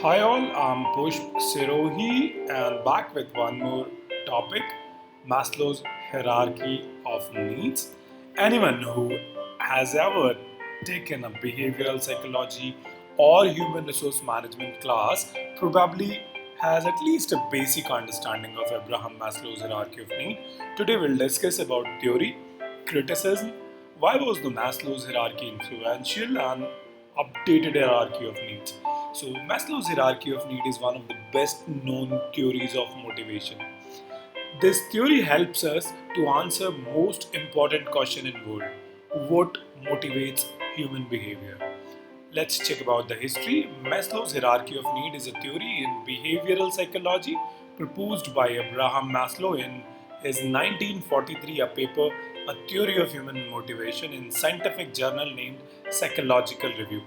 Hi all, I'm pushp sirohi and back with one more topic, Maslow's hierarchy of needs. Anyone who has ever taken a behavioral psychology or human resource management class probably has at least a basic understanding of Abraham Maslow's hierarchy of need. Today we'll discuss about theory, criticism, why was the Maslow's hierarchy influential, and updated hierarchy of needs. So, Maslow's hierarchy of need is one of the best known theories of motivation. This theory helps us to answer most important question in world: what motivates human behavior? Let's check about the history. Maslow's hierarchy of need is a theory in behavioral psychology proposed by Abraham Maslow in his 1943 a paper, A Theory of Human Motivation, in scientific journal named Psychological Review.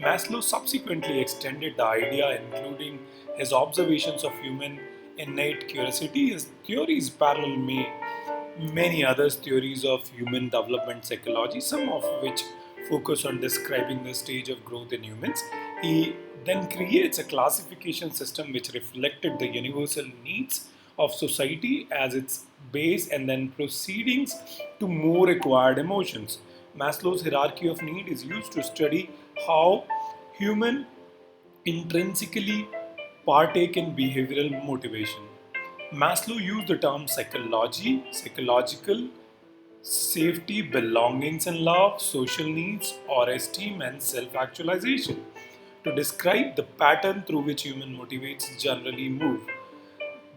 Maslow subsequently extended the idea, including his observations of human innate curiosity. His theories parallel many other theories of human development psychology, some of which focus on describing the stage of growth in humans. He then creates a classification system which reflected the universal needs of society as its base and then proceedings to more acquired emotions. Maslow's hierarchy of need is used to study how human intrinsically partake in behavioral motivation. Maslow used the term psychology, psychological, safety, belongings and love, social needs, or esteem and self actualization to describe the pattern through which human motivates generally move.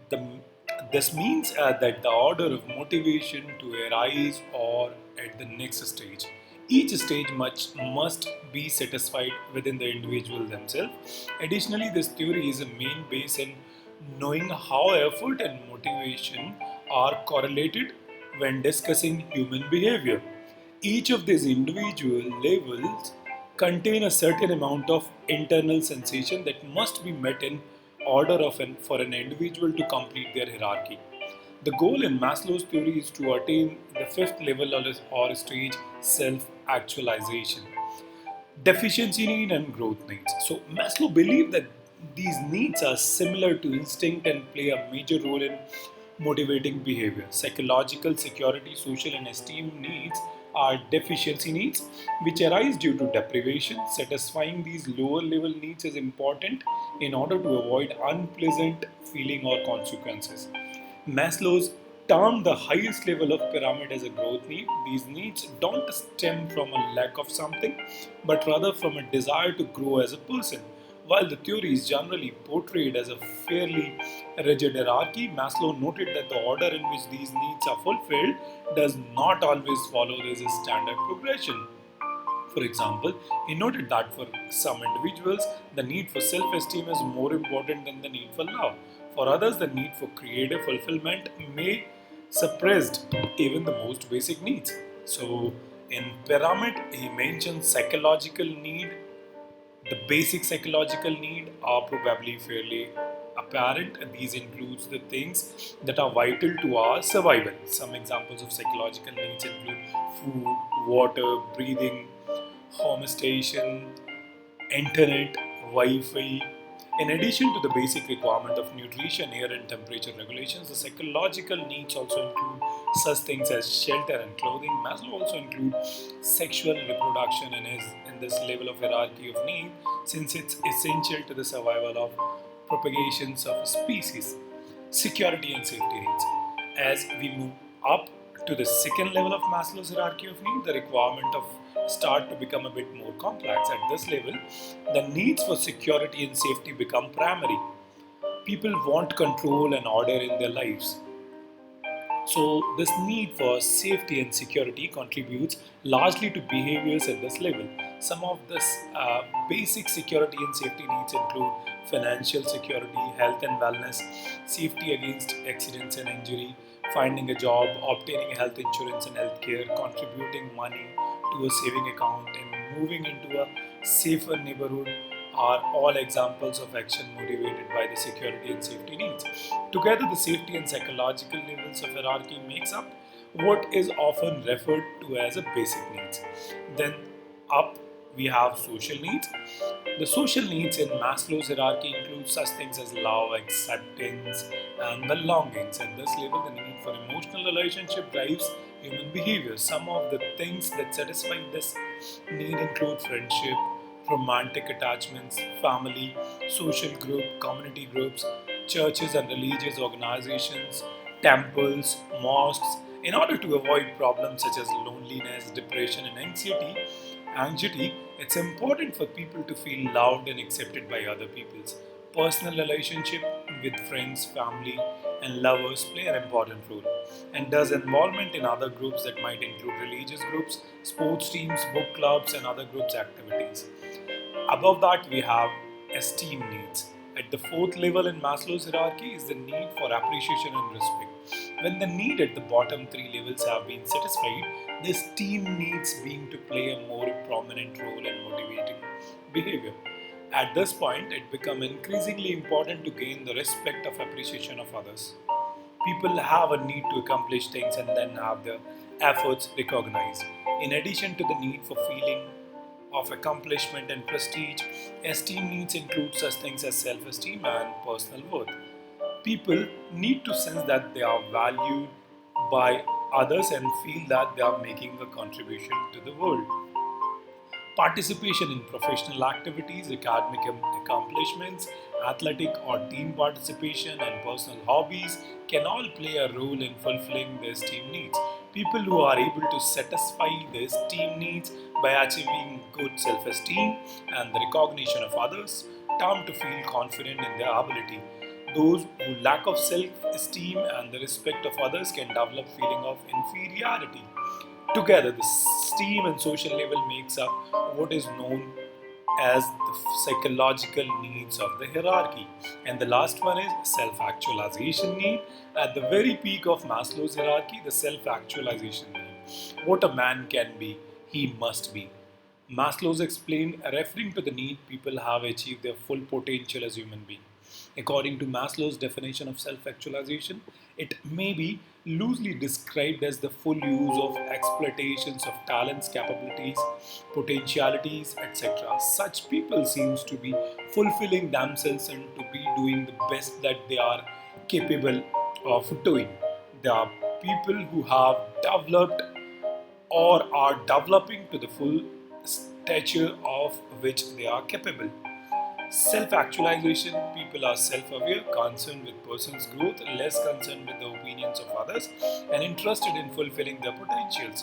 The, this means that the order of motivation to arise or at the next stage. Each stage must be satisfied within the individual themselves. Additionally, this theory is a main base in knowing how effort and motivation are correlated when discussing human behavior. Each of these individual levels contain a certain amount of internal sensation that must be met in order for an individual to complete their hierarchy. The goal in Maslow's theory is to attain the fifth level or stage, self-actualization. Deficiency need and growth needs. So Maslow believed that these needs are similar to instinct and play a major role in motivating behavior. Psychological, security, social, and esteem needs are deficiency needs which arise due to deprivation. Satisfying these lower level needs is important in order to avoid unpleasant feeling or consequences. Maslow's termed the highest level of pyramid as a growth need. These needs don't stem from a lack of something, but rather from a desire to grow as a person. While the theory is generally portrayed as a fairly rigid hierarchy, Maslow noted that the order in which these needs are fulfilled does not always follow this standard progression. For example, he noted that for some individuals, the need for self esteem is more important than the need for love. For others, the need for creative fulfillment may suppress even the most basic needs. So, in Pyramid, he mentions psychological need. The basic psychological need are probably fairly apparent, and these includes the things that are vital to our survival. Some examples of psychological needs include food, water, breathing, home station, internet, Wi-Fi. In addition to the basic requirement of nutrition, air and temperature regulations, the psychological needs also include such things as shelter and clothing. Maslow also includes sexual reproduction in this level of hierarchy of need, since it's essential to the survival of propagations of a species. Security and safety needs. As we move up to the second level of Maslow's hierarchy of need, the requirement of start to become a bit more complex. At this level, the needs for security and safety become primary. People want control and order in their lives. So, this need for safety and security contributes largely to behaviors at this level. Some of this basic security and safety needs include financial security, health and wellness, safety against accidents and injury, finding a job, obtaining health insurance and health care, contributing money to a saving account, and moving into a safer neighborhood are all examples of action motivated by the security and safety needs. Together, the safety and psychological levels of hierarchy makes up what is often referred to as a basic needs. Then up we have social needs. The social needs in Maslow's hierarchy include such things as love, acceptance, and belongings, and thus level the need for emotional relationship drives human behavior. Some of the things that satisfy this need include friendship, romantic attachments, family, social group, community groups, churches and religious organizations, temples, mosques. In order to avoid problems such as loneliness, depression, and anxiety, it's important for people to feel loved and accepted by other peoples. Personal relationship with friends, family, and lovers play an important role, and thus involvement in other groups that might include religious groups, sports teams, book clubs, and other groups activities. Above that, we have esteem needs. At the fourth level in Maslow's hierarchy is the need for appreciation and respect. When the need at the bottom three levels have been satisfied, the esteem needs being to play a more prominent role in motivating behavior. At this point, it becomes increasingly important to gain the respect of appreciation of others. People have a need to accomplish things and then have their efforts recognized. In addition to the need for feeling of accomplishment and prestige, esteem needs include such things as self esteem and personal worth. People need to sense that they are valued by others and feel that they are making a contribution to the world. Participation in professional activities, academic accomplishments, athletic or team participation, and personal hobbies can all play a role in fulfilling the esteem needs. People who are able to satisfy the esteem needs by achieving good self esteem and the recognition of others tend to feel confident in their ability. Those who lack of self-esteem and the respect of others can develop feeling of inferiority. Together, the STEAM and social level makes up what is known as the psychological needs of the hierarchy. And the last one is self-actualization need. At the very peak of Maslow's hierarchy, the self-actualization need. What a man can be, he must be. Maslow's explained, referring to the need people have achieved their full potential as human beings. According to Maslow's definition of self actualization, it may be loosely described as the full use of exploitations of talents, capabilities, potentialities, etc. Such people seems to be fulfilling themselves and to be doing the best that they are capable of doing. They are people who have developed or are developing to the full stature of which they are capable. Self actualization, people are self aware, concerned with person's growth, less concerned with the opinions of others, and interested in fulfilling their potentials.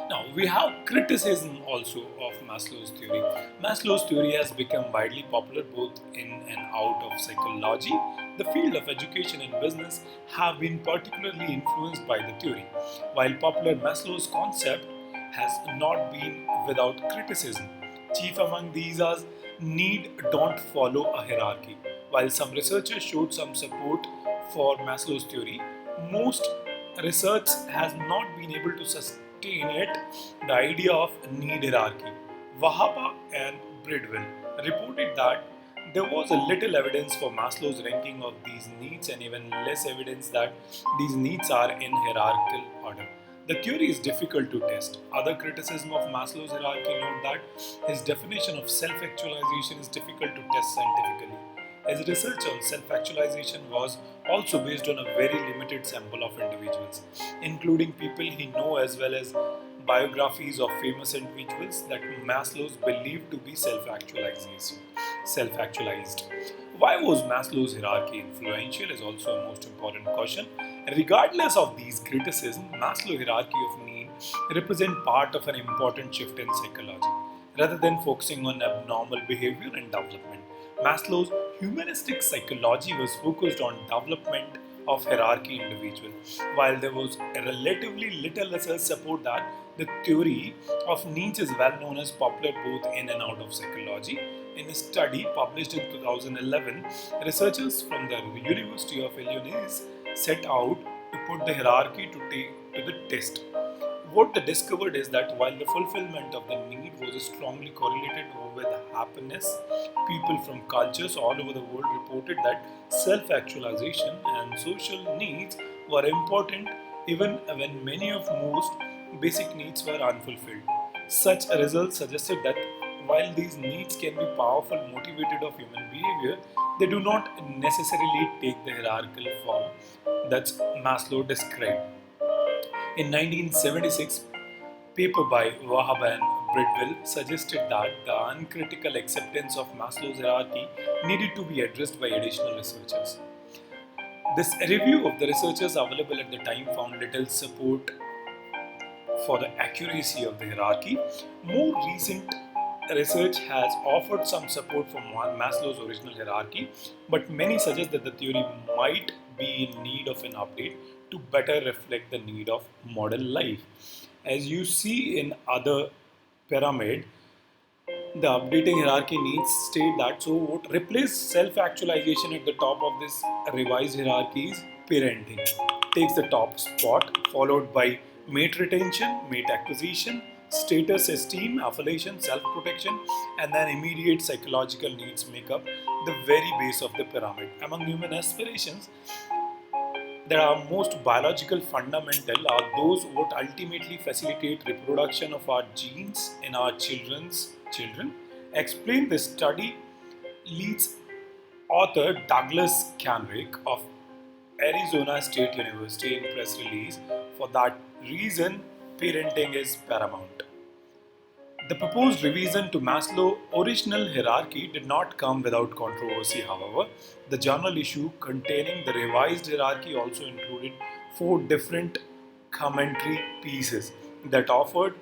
Now, we have criticism also of Maslow's theory. Maslow's theory has become widely popular both in and out of psychology. The field of education and business have been particularly influenced by the theory. While popular, Maslow's concept has not been without criticism. Chief among these are need don't follow a hierarchy. While some researchers showed some support for Maslow's theory, most research has not been able to sustain it. The idea of need hierarchy. Wahaba and Bridwell reported that there was a little evidence for Maslow's ranking of these needs and even less evidence that these needs are in hierarchical order. The theory is difficult to test. Other criticism of Maslow's hierarchy note that his definition of self-actualization is difficult to test scientifically. His research on self-actualization was also based on a very limited sample of individuals, including people he knows as well as biographies of famous individuals that Maslow's believed to be self-actualized. Why was Maslow's hierarchy influential is also a most important question. Regardless of these criticisms, Maslow's hierarchy of need represent part of an important shift in psychology. Rather than focusing on abnormal behavior and development, Maslow's humanistic psychology was focused on development of hierarchy individual. While there was relatively little research support that the theory of needs is well known as popular both in and out of psychology. In a study published in 2011, researchers from the University of Illinois set out to put the hierarchy to the test. What they discovered is that while the fulfillment of the need was strongly correlated with happiness, people from cultures all over the world reported that self-actualization and social needs were important even when many of most basic needs were unfulfilled. Such results suggested that while these needs can be powerful motivator of human behavior, they do not necessarily take the hierarchical form that Maslow described. In 1976, paper by Wahab and Bridwell suggested that the uncritical acceptance of Maslow's hierarchy needed to be addressed by additional researchers. This review of the researchers available at the time found little support for the accuracy of the hierarchy. More recent research has offered some support for Maslow's original hierarchy, but many suggest that the theory might be in need of an update to better reflect the need of modern life. As you see in other pyramid, the updating hierarchy needs state that so what replace self-actualization at the top of this revised hierarchy is parenting. Takes the top spot, followed by mate retention, mate acquisition, status, esteem, affiliation, self-protection, and then immediate psychological needs make up the very base of the pyramid. Among human aspirations, that are most biological fundamental are those what ultimately facilitate reproduction of our genes in our children's children. Explain this study leads author Douglas Canrick of Arizona State University in press release. For that reason, parenting is paramount. The proposed revision to Maslow's original hierarchy did not come without controversy, however. The journal issue containing the revised hierarchy also included 4 different commentary pieces that offered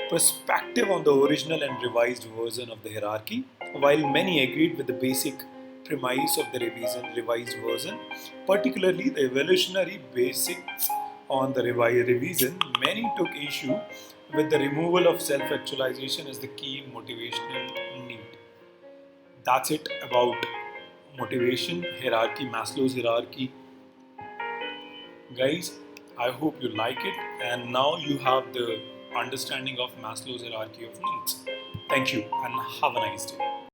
perspective on the original and revised version of the hierarchy. While many agreed with the basic premise of the revised version, particularly the evolutionary basics on the revision, many took issue with the removal of self-actualization as the key motivational need. That's it about motivation, hierarchy, Maslow's hierarchy. Guys, I hope you like it and now you have the understanding of Maslow's hierarchy of needs. Thank you and have a nice day.